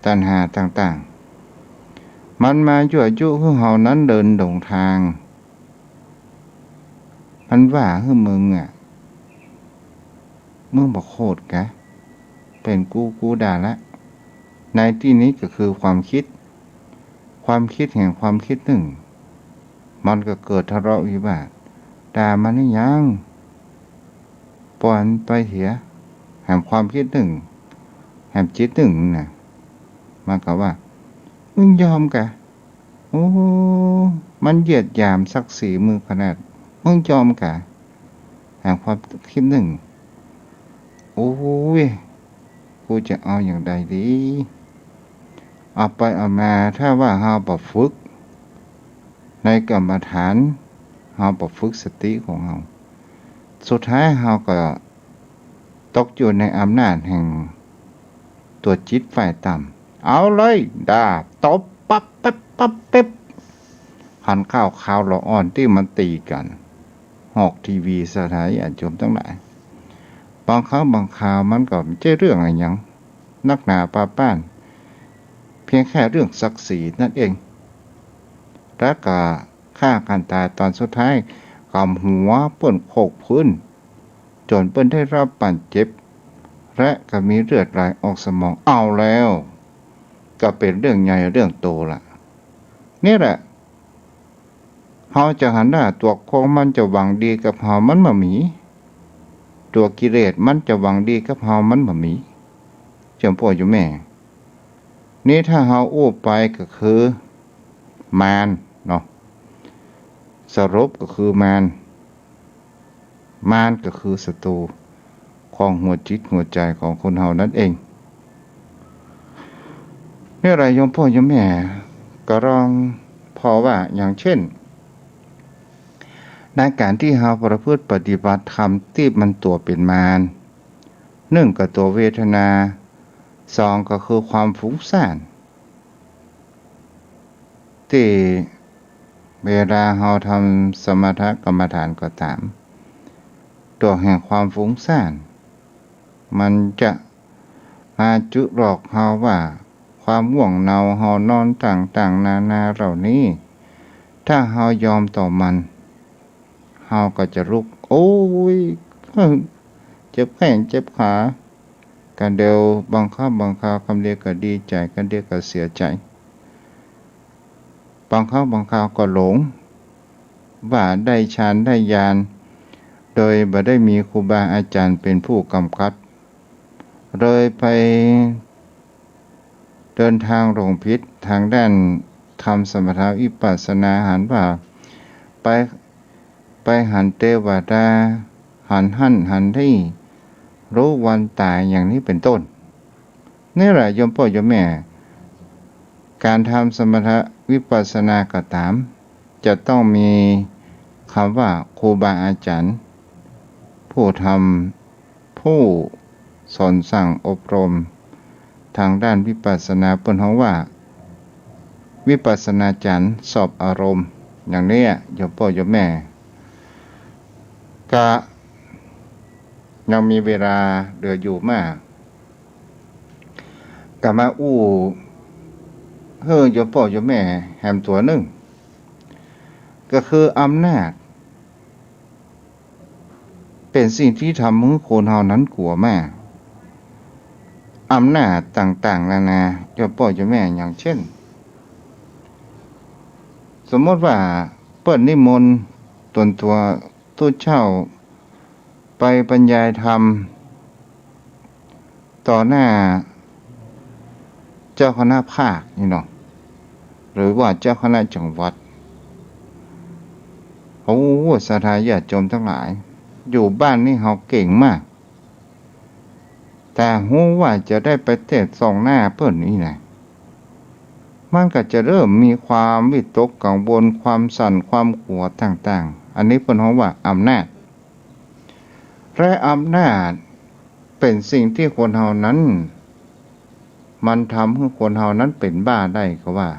ตัณหาต่างๆมันมายั่วยุให้เฮานั้นเดินหลงทางมันว่าให้มึงบอกโคตรกะเป็นกูด่าละในที่นี้ก็คือความคิดแห่งความคิดหนึ่งมันก็เกิดทะเลาะวิวาทด่ามันนี่ยังปล่อยมันไปเถียแห่งความคิดหนึ่งแห่งจิตหนึ่งน่ะมันก็ว่ามึงยอมกะโอ้มันเหยียดหยามศักดิ์ศรีมือขนาดมึงยอมกะแห่งความคิดหนึ่งโอ้ยกูจะเอาอย่างใดดีเอาไปเอามาถ้าว่าเฮาบ่ฝึกในกรรมฐานเฮาบ่ฝึกสติของเฮาสุดท้ายเฮาก็ตกอยู่ในอำนาจแห่งตัวจิตฝ่ายต่ำเอาเลยด่าตบปั๊บปั๊บปั๊บปั๊บหันข้าวขาวละอ่อนที่มันตีกันออกทีวีสถานญาติโยมทั้งหลายบางครั้งบางคราวมันก็ไม่ใช่เรื่องอะไรหยังนักหนาปาป้านเพียงแค่เรื่องศักดิ์ศรีนั่นเองแล้วก็ฆ่ากันตายตอนสุดท้ายกำหัวเปิ้นโขกพื้นจนเปิ้นได้รับบาดเจ็บและก็มีเลือดไหลออกสมองเอาแล้วก็เป็นเรื่องใหญ่เรื่องโตละนี่แหละเฮาจะหันหน้าตัวโคงมันจะหวังดีกับเฮามันบ่มีตัวกิเลสมันจะหวังดีกับเฮามันบ่มีเจ้าพ่ออยู่แม่นี่ถ้าเฮาอู้ไปก็คือมารเนาะสรุปก็คือมารก็คือศัตรูของหัวจิตหัวใจของคนเฮานั่นเองนี่อะไรโยมพ่อโยมแม่ก็ลองพอว่าอย่างเช่นในการที่เฮาประพฤติปฏิบัติธรรมที่มันตัวเป็นมาร1ก็ตัวเวทนา2ก็คือความฟุ้งซ่านที่เวลาเฮาทำสมถกรรมฐานก็ตามตัวแห่งความฟุ้งซ่านมันจะมาจุหลอกเฮาว่าความง่วงเหงาเฮานอนต่างๆนานาเหล่านี้ถ้าเฮายอมต่อมันเฮาก็จะลุกโอ้ยเจ็บแข้งเจ็บขากันเดียวบางคราวคำเดียวก็ดีใจกันเดียวก็เสียใจบางคราวก็หลงว่าได้ฌานได้ญาณโดยบ่ได้มีครูบาอาจารย์เป็นผู้กำกับเลยไปเดินทางหลงผิดทางด้านทำสมถะวิปัสสนาหันว่าไปหันเทวดาหันที่รู้วันตายอย่างนี้เป็นต้นนี่แหละโยมพ่อโยมแม่การทำสมถะวิปัสสนาก็ตามจะต้องมีคำว่าครูบาอาจารย์ผู้ทำผู้สอนสั่งอบรมทางด้านวิปัสสนาเปิ้นเฮาว่าวิปัสสนาจารย์สอบอารมณ์อย่างนี้โยมพ่อโยมแม่ก็ยังมีเวลาเหลืออยู่มากก็มาอู้โยมพ่อโยมแม่แหมตัวหนึ่งก็คืออำนาจเป็นสิ่งที่ทำให้คนเฮานั้นกลัวมากอำนาจต่างๆนานาโยมพ่อโยมแม่อย่างเช่นสมมติว่าเปิ้นนิมนต์ตัวเจ้า ไปบรรยายธรรมต่อหน้าเจ้าคณะภาคนี่เนาะหรือว่าเจ้าคณะจังหวัดโอ้ศรัทธาญาติโยมทั้งหลายอยู่บ้านนี่เขาเก่งมากแต่หูว่าจะได้ไปเทศน์ส่องหน้าเพิ่นนี่นะมันก็จะเริ่มมีความวิตกกังวลความสั่นความกลัวต่างๆอันนี้เพิ่นเรียกว่าอำนาจและอำนาจเป็นสิ่งที่คนเฮานั้นมันทำให้คนเฮานั้นเป็นบ้าได้ก็ว่า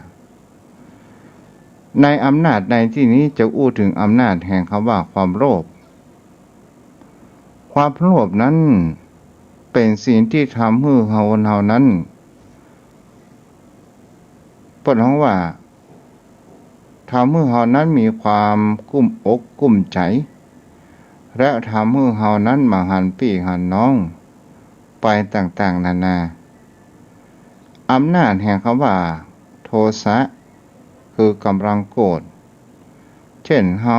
ในอำนาจในที่นี้จะอู้ถึงอำนาจแห่งคำว่าความโลภความโลภนั้นเป็นสิ่งที่ทำให้เฮานั้นเปิดห้องว่าทำให้เฮานั้นมีความกุ้มอกกุ้มใจและทำให้เฮานั้นมาหันพี่หันน้องไปต่างๆนานาอำนาจแห่งคำว่าโทสะคือกำลังโกรธเช่นเฮา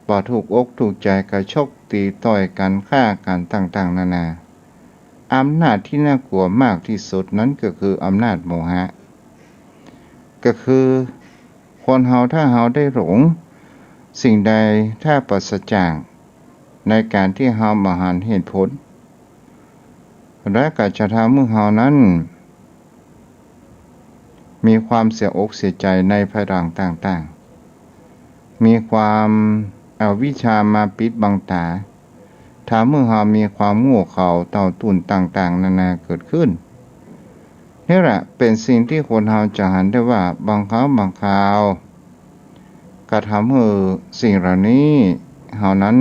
บ่ถูกอกถูกใจกระชกตีต่อยกันฆ่ากันต่างๆนานาอำนาจที่น่ากลัวมากที่สุดนั้นก็คืออำนาจโมหะก็คือคนเฮาถ้าเฮาได้หลงสิ่งใดถ้าปราศจากในการที่เฮามาหันเหตุผลและก็จะทำให้เฮานั้นมีความเสียอกเสียใจในภายหลังต่างๆมีความเอาวิชามาปิดบังตาทำให้เฮามีความโง่เขลาเต่าตุ่นต่างๆนานาเกิดขึ้นนี่แหละเป็นสิ่งที่คนเฮาจะหันได้ว่าบางครั้งบางคราวกระทำให้สิ่งเหล่านี้เฮานั้น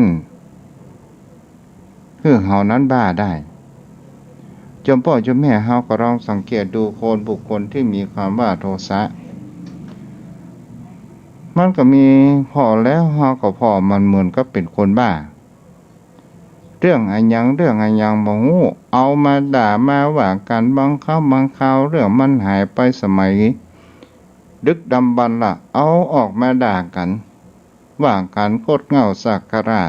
คือเฮานั้นบ้าได้จมพ่อจมแม่เฮาก็ลองสังเกตดูคนบุคคลที่มีความว่าโทสะมันก็มีพอแล้วเฮาก็พอมันเหมือนก็เป็นคนบ้าเรื่องอันยังบ่ฮู้เอามาด่ามาว่ากันบางคราวเรื่องมันหายไปสมัยดึกดำบรรพ์ละเอาออกมาด่ากันว่ากันโคตรเหงาสักการะ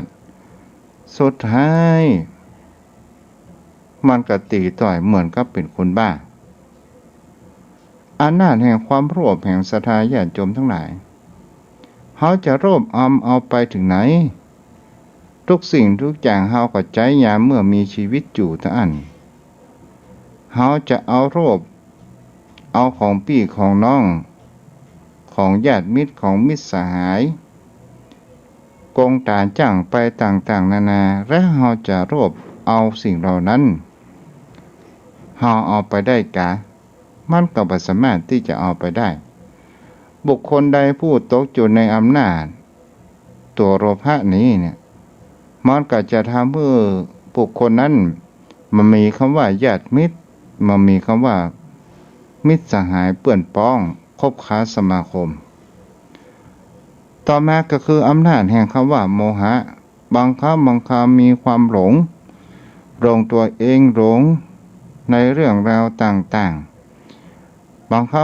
สุดท้ายมันก็ตีต่อยเหมือนกับเป็นคนบ้าอำนาจแห่งความโลภแห่งศรัทธาญาติโยมทั้งหลายเขาจะโลภเอาไปถึงไหนทุกสิ่งทุกอย่างเฮาก็ใจยามเมื่อมีชีวิตอยู่ทั้งอันเฮาจะเอาโลภเอาของพี่ของน้องของญาติมิตรของมิตรสหายกงตาจ้างไปต่างๆนานาและเฮาจะโลภเอาสิ่งเหล่านั้นเฮาเอาไปได้กะมันก็บ่สามารถที่จะเอาไปได้บุคคลใดผู้ตกอยู่ในอำนาจตัวโลภะนี้เนี่ยมันก็จะทำให้บุคคลนั้นมันมีคำว่าญาติมิตรมันมีคำว่ามิตรสหายเปื้อนป้องคบค้าสมาคมต่อมาก็คืออำนาจแห่งคำว่าโมหะบางครั้งมีความหลงตัวเองหลงในเรื่องราวต่างๆบางคร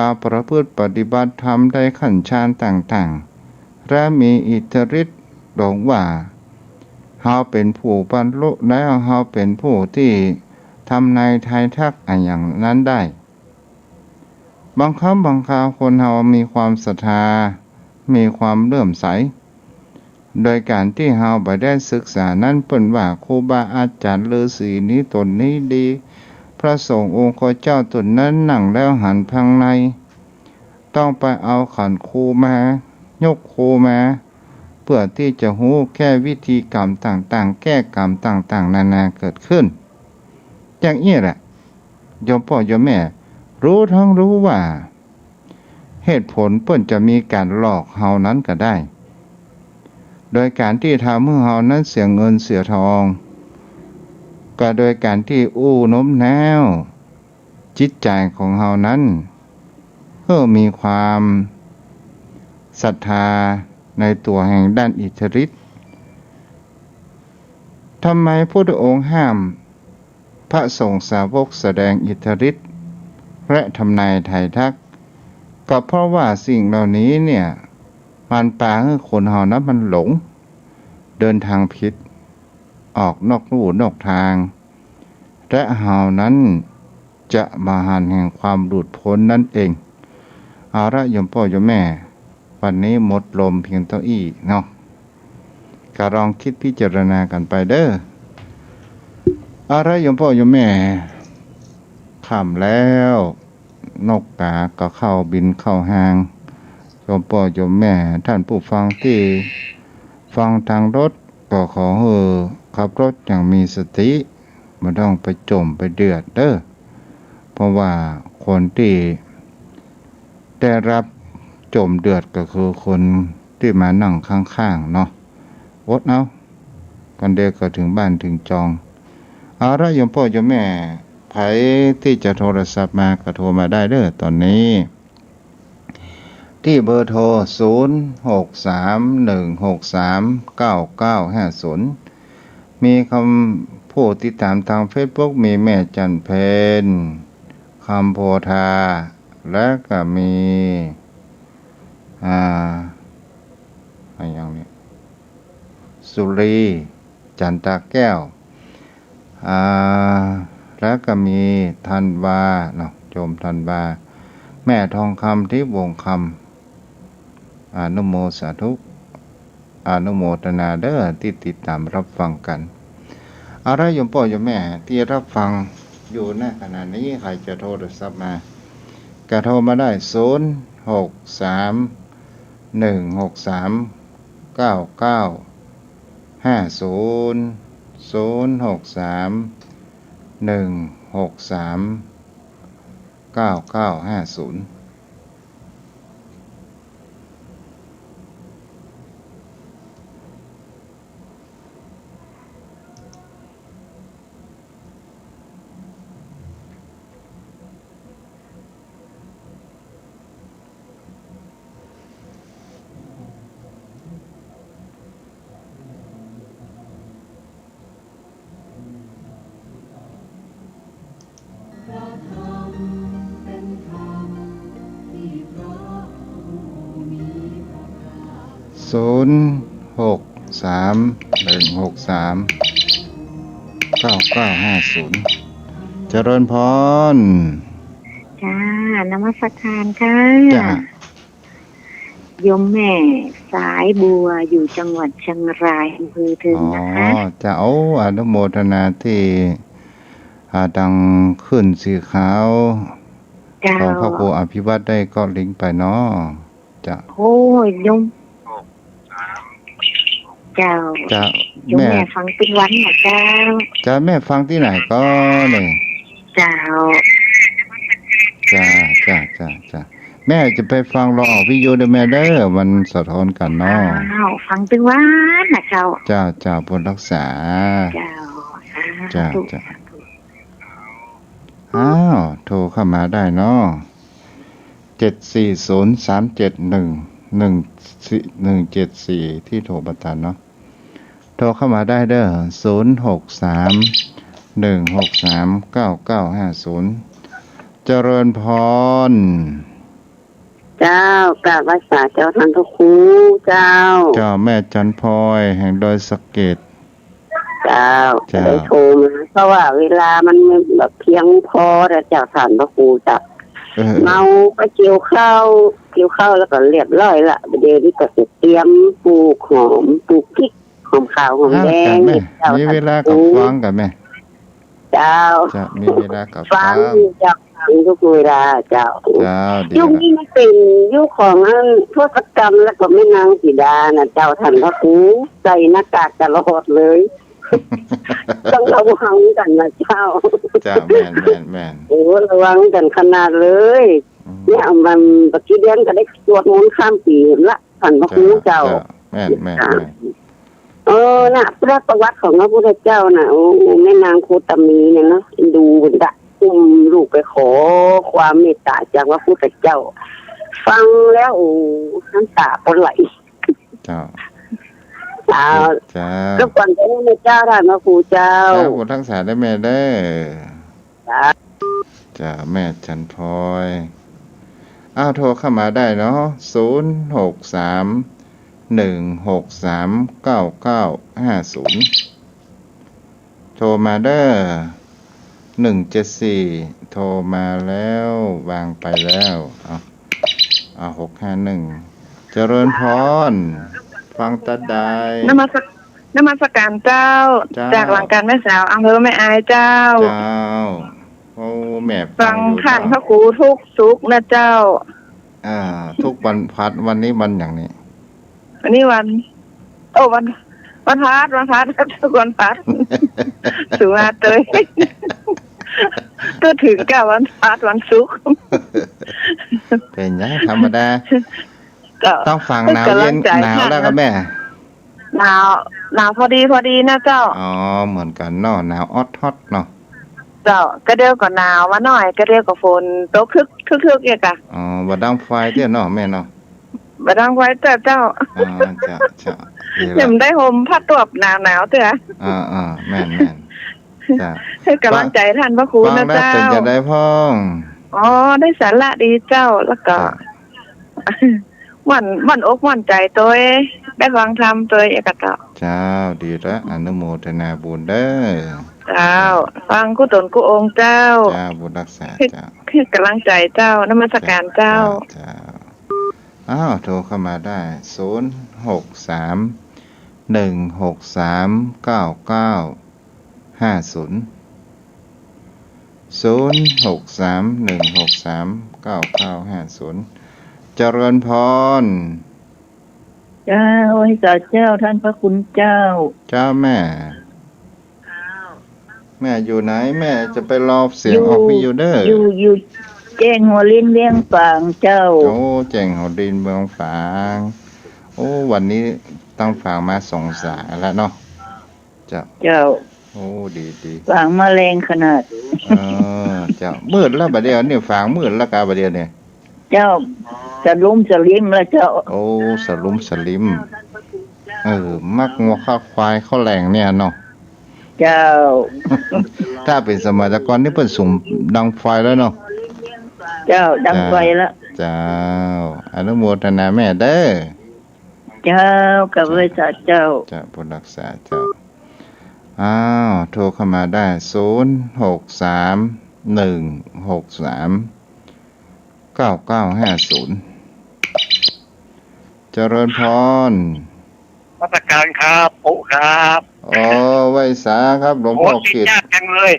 าวประพฤติปฏิบัติธรรมได้ขั้นฌานต่างๆและมีอิทธิฤทธิ์หลงว่าเฮาเป็นผู้บรรลุแล้วเฮาเป็นผู้ที่ทำนายทายทักอย่างนั้นได้บางคราวคนเฮามีความศรัทธามีความเลื่อมใสโดยการที่เฮาบ่ได้ศึกษานั้นเปิ้นว่าครูบาอาจารย์ฤาษีนี้ตนนี้ดีพระสงฆ์องค์เจ้าตนนั้นนั่งแล้วหันพังในต้องไปเอาขันครูมายกครูมาเพื่อที่จะรู้แก้วิธีกรรมต่างๆแก้กรรมต่างๆนานาเกิดขึ้นอย่างนี้แหละโยมพ่อโยมแม่รู้ว่าเหตุผลเปิ้นจะมีการหลอกเฮานั้นก็ได้โดยการที่ทำให้เฮานั้นเสียเงินเสียทองก็โดยการที่อู้โน้มน้าวจิตใจของเฮานั้นก็มีความศรัทธาในตัวแห่งด้านอิทธิฤทธิ์ทำไมพระพุทธองค์ห้ามพระสงฆ์สาวกแสดงอิทธิฤทธิ์และทำนายไถ่ทักก็เพราะว่าสิ่งเหล่านี้เนี่ยมันพาให้คนเฮานั้นมันหลงเดินทางผิด ออกนอกลู่นอกทางและเฮานั้นจะมาหันแห่งความหลุดพ้นนั่นเองเอาละโยมพ่อโยมแม่วันนี้หมดลมเพียงเท่าอี้เนาะก็ลองคิดพิจารณากันไปเด้อเอาละโยมพ่อโยมแม่ค่ำแล้วนกกาก็เข้าบินเข้าหางโยมพ่อโยมแม่ท่านผู้ฟังที่ฟังทางรถก็ขอขับรถอย่างมีสติไม่ต้องไปจมไปเดือดเด้อเพราะว่าคนที่ได้รับจมเดือดก็คือคนที่มานั่งข้างๆเนาะอดเอากันเด็กก็ถึงบ้านถึงจองเอาละโยมพ่อโยมแม่ไผที่จะโทรศัพท์มาก็โทรมาได้เด้อตอนนี้ที่เบอร์โทร0631639950มีคำผู้ติดตามทาง Facebook มีแม่จันเพนคำโพธาและก็มีอะไรอย่างนี้สุรีจันตาแก้วแล้วก็มีธันวาเนาะโยมธันวาแม่ทองคำที่วงคำอนุโมสาธุอนุโมทนาเด้อที่ติดตามรับฟังกันเอาละโยมพ่อโยมแม่ที่รับฟังอยู่ในขณะนี้ใครจะโทรศัพท์มาก็โทรมาได้06316399500631639950เจริญพรจ้านมัสการค่ะจ้าโยมแม่สายบัวอยู่จังหวัดเชียงรายอำเภอถึงนะคะจะเอาอนุโมทนาที่ดังขึ้นสีขาวของพระครูอภิวัตได้ก็ลิงก์ไปเนาะจะโอ้ยโยมเจ้าโยมแม่ฟังเป็นวันนะเจ้าจะแม่ฟังที่ไหนก็เนี่ยเจ้าจ้าแม่จะไปฟังรอออกวิทยุเด้อแม่เด้อมันสะท้อนกันเนาะฟังเป็นวันนะเจ้าจ้าบุญรักษาจ้าโทรเข้ามาได้เนาะ740371174ที่โทรประทานเนาะโทรเข้ามาได้เด้อ0631639950เจริญพรเจ้ากราบไหว้สาเจ้าท่านพระครูเจ้าแม่จันพลอยแห่งดอยสะเก็ดเจ้าได้โทรมาเพราะว่าเวลามันแบบเพียงพอแต่เจ้าท่านพระครูจะเมาก็เกี่ยวข้าวแล้วก็เรียบร้อยละเดี๋ยวนี้ก็จะเตรียมปลูกหอมปลูกพริกหอมขาวหอมแดงมีเวลากับฟังกันไหมเจ้าจะมีเวลากับฟังเจ้าฟังทุกเวลาเจ้ายุคนี้มันเป็นยุคของทศกัณฐ์แล้วก็แม่นางสีดานะเจ้าท่านพระครูใส่หน้ากากตลอดเลยต้องระวังกันนะเจ้าแม่นโอ้ระวังกันขนาดเลยเนี่ยมันปฏิเดือนก็ได้สวดมนต์ข้ามปีละท่านพระครูเจ้าแม่นน่ะพระประวัติของพระพุทธเจ้าน่ะโอ้แม่นางโคตมีเนี่ยนะดูดะอุ้มลูกไปขอความเมตตาจากพระพุทธเจ้าฟังแล้วโอ้น้ำตาปนไหลเจ้าทุกคนได้แม่เจ้าท่านพระครูเจ้าบุญทั้งสายได้แม่ได้จ้าแม่จันพลอยโทรเข้ามาได้เนาะ0631639950 โทรมาเด้อ174โทรมาแล้ววางไปแล้วเอา651เจริญพรฟังตาได้นมัสการเจ้า เจ้า จากหลังการแม่สาวอำเภอแม่อายเจ้า เจ้าโอ้แม่ฟั ฟั ง ง อยู่ ท่านพ เจ้า ระครูทุกสุขนะเจ้า ทุกวันพัดวันนี้วันอย่างนี้ วันนี้วันวันพัดครับทุกวันพัด สุมาเตย ตัวถึงกับวันพัดวันศุกร์ เป็นยังธรรมดา ก็ ต้องฟังหนาวเย็นหนาวแล้วก็แม่ หนาวพอดีนะเจ้า อ๋อเหมือนกันเนาะหนาวออดฮอตเนาะ เจ้าก็เดียวก็หนาวมาหน่อยก็เดียวก็ฝนตกทึกๆอีกอะ อ๋อบ่ดังไฟเด้อเนาะแม่เนาะ บ่ดังไว้เจ้า อ๋อจ้ะดี เดี๋ ละ ยวได้ห่มผ้าตวบหนาวเถอะ แม่นจ้ะ ให้กำลังใจท่านพระครู ฟัง นะ แล้ว เจ้า เป็นจะได้พ้อง อ๋อได้สาระดีเจ้าแล้วก็ มันอกมันใจตัวเองได้ฟังธรรมตัวเองก็เจ้า เจ้าดีละอนุโมทนาบุญเด้อ เจ้า ฟังกุตนกุองค์เจ้า เจ้าบุญรักษาเจ้า คือกำลังใจเจ้านมัสการเจ้า เจ้าโทรเข้ามาได้063-163-9950 เจริญพร เจ้าให้กับเจ้าท่านพระคุณเจ้า เจ้าแม่อยู่ไหนแม่จะไปรอเสียงออกวิวเด้อ อยู่แจ้งหัวลิ้นเลี้ยงฝางเจ้า โอ้แจ่งหัวดินเมืองฝางโอ้วันนี้ต้องฝางมา2 สายแล้วเนาะเจ้าโอ้ดี ฝางมาแรงขนาด เจ้ามืดแล้วบัดเดียวนี่ฝางมืดแล้วกาบัดเดียวเนี่ย เจ้าสลุมสลิมแล้วเจ้า โอ้สลิมมักงัวข้าวควายข้าวแรงเนี่ยเนาะ เจ้า ถ้าเป็นสมัยก่อนนี่เพิ่นสุ่มดังไฟแล้วเนาะ เจ้าดังไฟละ เจ้าอนุโมทนาแม่เด้อ เจ้ากับเวสาเจ้า จะผู้รักษาเจ้าโทรเข้ามาได้063-163-9950เจริญพร มาตรการครับปุ๊ครับ ไว้สาครับหลวง โอ้ พ่อ ติด กิจ ยากจังเลย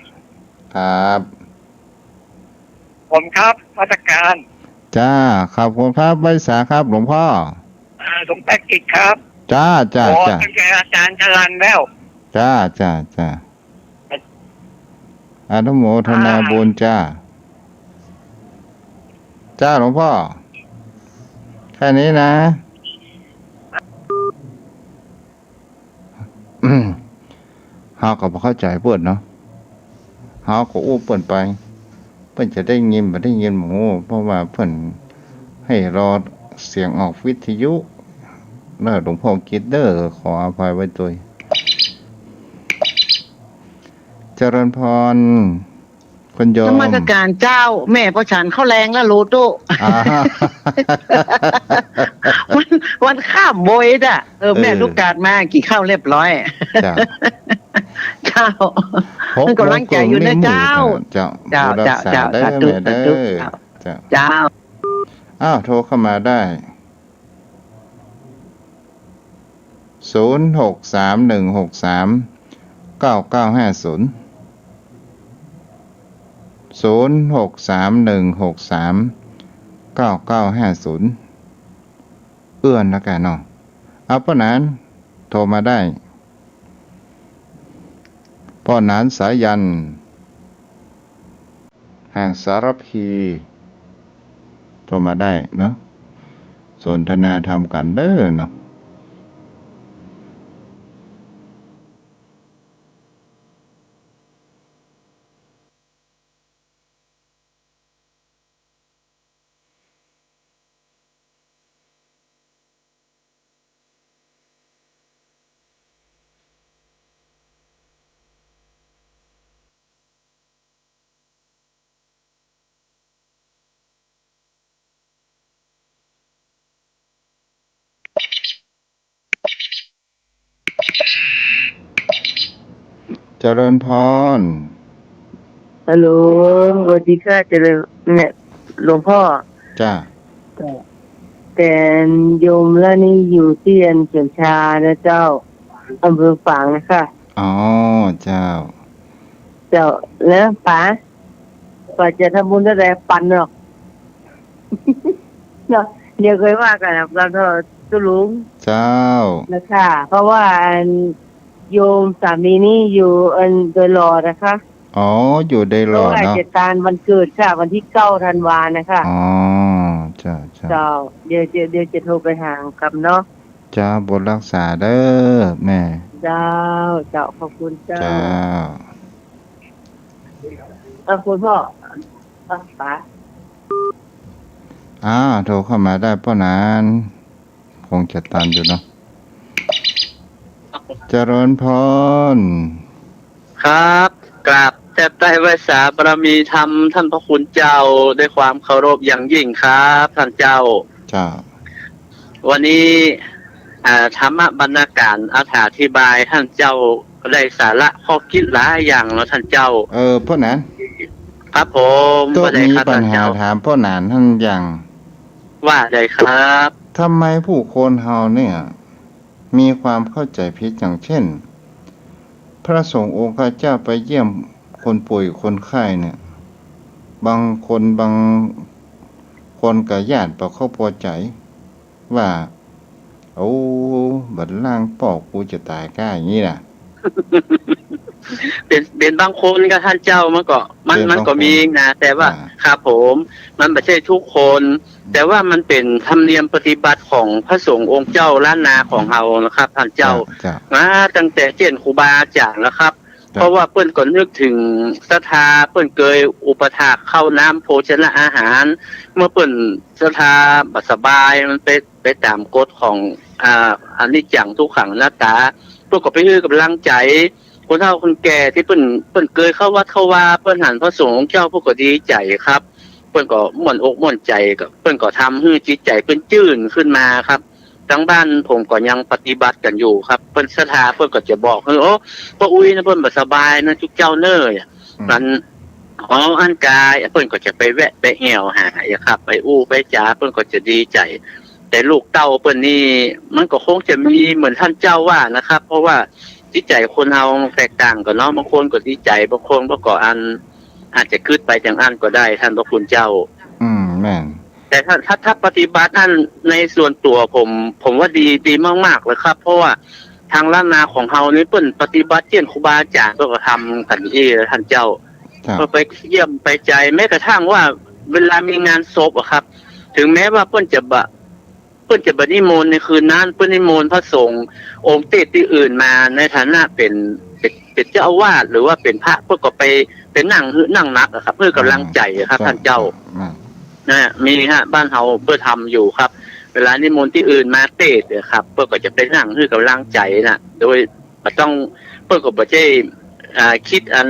ครับ ผมครับมาตรการ จ้าขอบคุณครับไว้สาครับหลวงพ่อ หลวงแป๊กกิจครับ จ้า โอ้ตั้งใจอาจารย์จรันแล้ว จ้าอนุโมทนาบุญจ้าหลวงพ่อแค่นี้นะเฮาก็บ่เข้าใจเพิ่นเนาะเฮาก็อู้เพิ่นไปเพิ่นจะได้ยินบ่ได้ยินหมูเพราะว่าเพิ่นให้รอเสียงออกวิทยุเด้อหลวงพ่อกิจเด้อขออภัยไว้ด้วยเจริญพรคุณโยม นมัสการเจ้า แม่ประชันเข้าแรงแล้วโลโต้ วันข้ามโบยจ้ะแม่ลูกกาดมากี่ข้าวเรียบร้อย จ้า เจ้ามันกำลังใจอยู่นะเจ้า เจ้า เจ้า รักษาเด้อ สาธุ แม่เด้ สาธุ อเจ้า เจ้า โทรเข้ามาได้063-163-9950 063-163-9950เอื้อนแล้วกันเนาะป้าหนานโทรมาได้ป้าหนานสายันแห่งสารพีโทรมาได้เนาะสนทนาธรรมกันเด้อเนาะ เจริญพร ฮัลโหลสวัสดีค่ะเจริญเนี่ยหลวงพ่อ จ้า แต่โยมแล้วนี่อยู่ที่อันเขียนชานะเจ้าอำเภอฝางนะคะ อ๋อเจ้า เจ้าแล้วป๋าจะทำบุญได้แต่ปันหรอก เนาะเดี๋ยวเคยว่ากันเราก็ตุลุง เจ้า นะคะเพราะว่าอันโยมสามีนี่อยู่อันโดยรอนะคะ อ๋ออยู่ได้ เพ รอ ราะว่า เนาะ เหตุการณ์วันเกิดค่ะวันที่9 ธันวานะคะ อ๋อจ้าจ้า เจ้าเดี๋ยวจะโทรไปหากับเนาะ จ้าบทรักษาเด้อแม่ เจ้าขอบคุณเจ้า จ้า คุณพ่อป๋า โทรเข้ามาได้ป้อนานคงจะตันอยู่เนาะเจริญพร ครับกราบแทบใต้ไว้สาบารมีธรรมท่านพระคุณเจ้าด้วยความเคารพอย่างยิ่งครับท่านเจ้า จ้า วันนี้ธรรมบรรณาการอธิบายท่านเจ้าได้สาระข้อคิดหลายอย่างแล้วท่านเจ้า ป้อนาน ครับผม ตัว ว่าได้ มี ครับ ปัญ ท่าน หา เจ้า ถามป้อนานท่านอย่าง ว่าได้ครับ ทำไมผู้คนเฮาเนี่ย มีความเข้าใจผิดอย่างเช่น พระสงฆ์องค์ข้าเจ้าไปเยี่ยมคนป่วยคนไข้เนี่ย บางคนกับญาติบ่เข้าพอใจ ว่าโอ้บัดล่างปอกกูจะตายก้าอย่างนี้น่ะ เป็นบางคนก็ท่านเจ้ามันก็มีนะแต่ว่าครับผมมันไม่ใช่ทุกคน แต่ว่ามันเป็นธรรมเนียมปฏิบัติของพระสงฆ์องค์เจ้าล้านนาของเรานะครับท่านเจ้า จ้า มาตั้งแต่เจนครูบาอาจารย์แล้วครับ เพราะว่าเปิ้นก็นึกถึงศรัทธาเปิ้นเคยอุปถากเข้าน้ำโภชนะอาหาร เมื่อเปิ้นศรัทธาบัสบายมันไปตามกฎของอนิจจังทุกขังอนัตตาเปิ้นก็ไปฮื้อกำลังใจคนเฒ่าคนแก่ที่เปิ้นเคยเข้าวัดเข้าวาเปิ้นหันพระสงฆ์เจ้าพวกก็ดีใจครับ เปิ้นก็ม่วนอกม่วนใจก็เปิ้นก็ทำให้จิตใจเปิ้นจื่นขึ้นมาครับทั้งบ้านผมก็ยังปฏิบัติกันอยู่ครับเปิ้นศรัทธาเปิ้นก็จะบอกโอ้ป้าอุ้ยนะเปิ้นบ่สบายนะทุกเจ้าเน้อมันอันกายเปิ้นก็จะไปแวะไปแอวหาครับไปอู้ไปจ๋าเปิ้นก็จะดีใจ แต่ลูกเต้าเปิ้นนี่มันก็คงจะมีเหมือนท่านเจ้าว่านะครับ เพราะว่าจิตใจคนเฮาแตกต่างกันเนาะบางคนก็ดีใจบางคนก็อาจจะคิดไปจังอันก็ได้ท่านพระคุณเจ้าแม่นแต่ถ้าปฏิบัติอันในส่วนตัวผมว่าดีมากๆเลยครับเพราะว่าทางล้านนาของเฮานี่เปิ้นปฏิบัติเช่นครูบาอาจารย์ก็ทำกันท่านเจ้าก็ไปเยี่ยมไปใจแม้กระทั่งว่าเวลามีงานศพอะครับถึงแม้ว่าเปิ้นจะนิมนต์ในคืนนั้นเปิ้นนิมนต์พระสงฆ์องค์เตศที่อื่นมาในฐานะเป็นเจ้าอาวาสหรือว่าเป็นพระเพื่อก็ไปนั่งนักอะครับเพื่อกำลังใจครับท่านเจ้านะมีบ้านเฮาเพื่อทำอยู่ครับเวลานิมนต์ที่อื่นมาเตศเนี่ยครับเพื่อก็จะไปนั่งเพื่อกำลังใจนะโดยต้องเพื่อก็บ่ใช่คิดอัน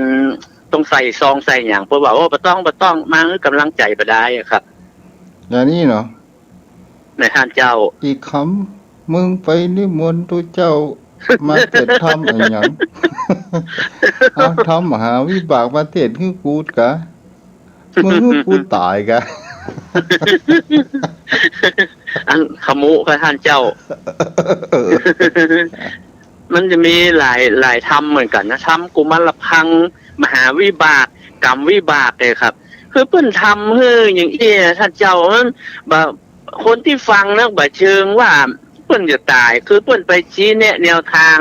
ต้องใส่ซองใส่อย่างเพื่อว่าบ่ต้องมาให้กำลังใจบ่ได้ครับอย่างนี้เนาะในท่านเจ้าอีกคำมึงไปนิมนต์ตัวเจ้ามาเทศทำอะไรอย่างทำมหาวิบากมาเทศคือกูดกะมึงคือกูตายกะอันขมุกับท่านเจ้ามันจะมีหลายธรรมเหมือนกันนะธรรมกุมารพังมหาวิบากกรรมวิบากเลยครับคือเพิ่นทำให้อย่างท่านเจ้ามันแบบคนที่ฟังแล้วแบบเชิงว่าเปิ้นจะตายคือเปิ้นไปชี้แนวทาง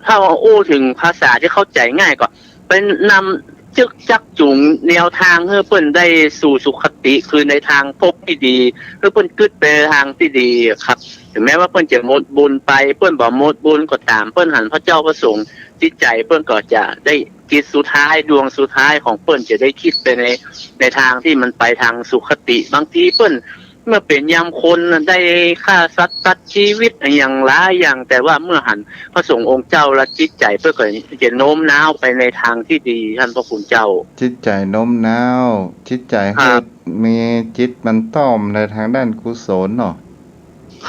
ถ้าว่าอู้ถึงภาษาที่เข้าใจง่ายก็เป็นนำจักจุงแนวทางให้เปิ้นได้สู่สุคติคือในทางพบที่ดีเพื่อเปิ้นกึศไปทางที่ดีครับถึงแม้ว่าเปิ้นจะหมดบุญไปเปิ้นบ่หมดบุญก็ตามเปิ้นหันพระเจ้าพระสงฆ์จิตใจเปิ้นก็จะได้จิตสุดท้ายดวงสุดท้ายของเปิ้นจะได้คิดไปในทางที่มันไปทางสุคติบางทีเปิ้นเมื่อเป็นยามคนได้ฆ่าสัตว์ตัดชีวิตอย่างหลายอย่างแต่ว่าเมื่อหันพระสงฆ์องค์เจ้าละจิตใจเพื่อจะโน้มน้าวไปในทางที่ดีท่านพระคุณเจ้าจิตใจโน้มน้าวจิตใจให้มีจิตมันต้อมในทางด้านกุศลเนาะ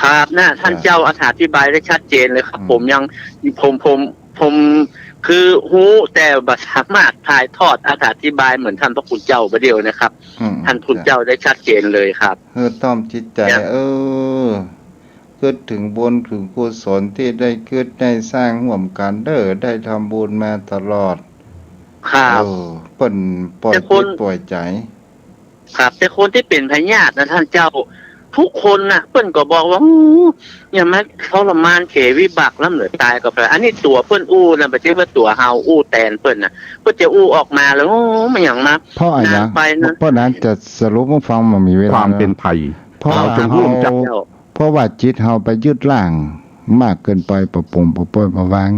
ครับนะท่านเจ้าอธิบายได้ชัดเจนเลยครับผม คือฮู้แต่บ่สามารถถ่ายทอดอธิบายเหมือนท่านพระคุณเจ้าประเดียวนะครับท่านคุณเจ้าได้ชัดเจนเลยครับ ต้อมจิตใจคิดถึงบุญถึงกุศลที่ได้คิดได้สร้างร่วมกันได้ทำบุญมาตลอดครับเปิ้นปล่อยจิตปล่อยใจครับแต่คนที่เป็นพญาตินะท่านเจ้าทุกคนน่ะเปิ้นก็บอกว่าอย่ามาทรมานเขวิบักล้ำเหลือตายก็เพราะอันนี้ตัวเปิ้นอู้นะบ่ใช่ว่าตัวเฮาอู้แตนเปิ้นน่ะเปิ้นจะอู้ออกมาแล้วมันหยังนะเพราะอะไรเพราะนั้นจะสรุปให้ฟังมันมีเวลาความเป็นภัยเพราะว่าจิตเฮาไปยึดร่างมากเกินไปประปงประปล่อยประวาง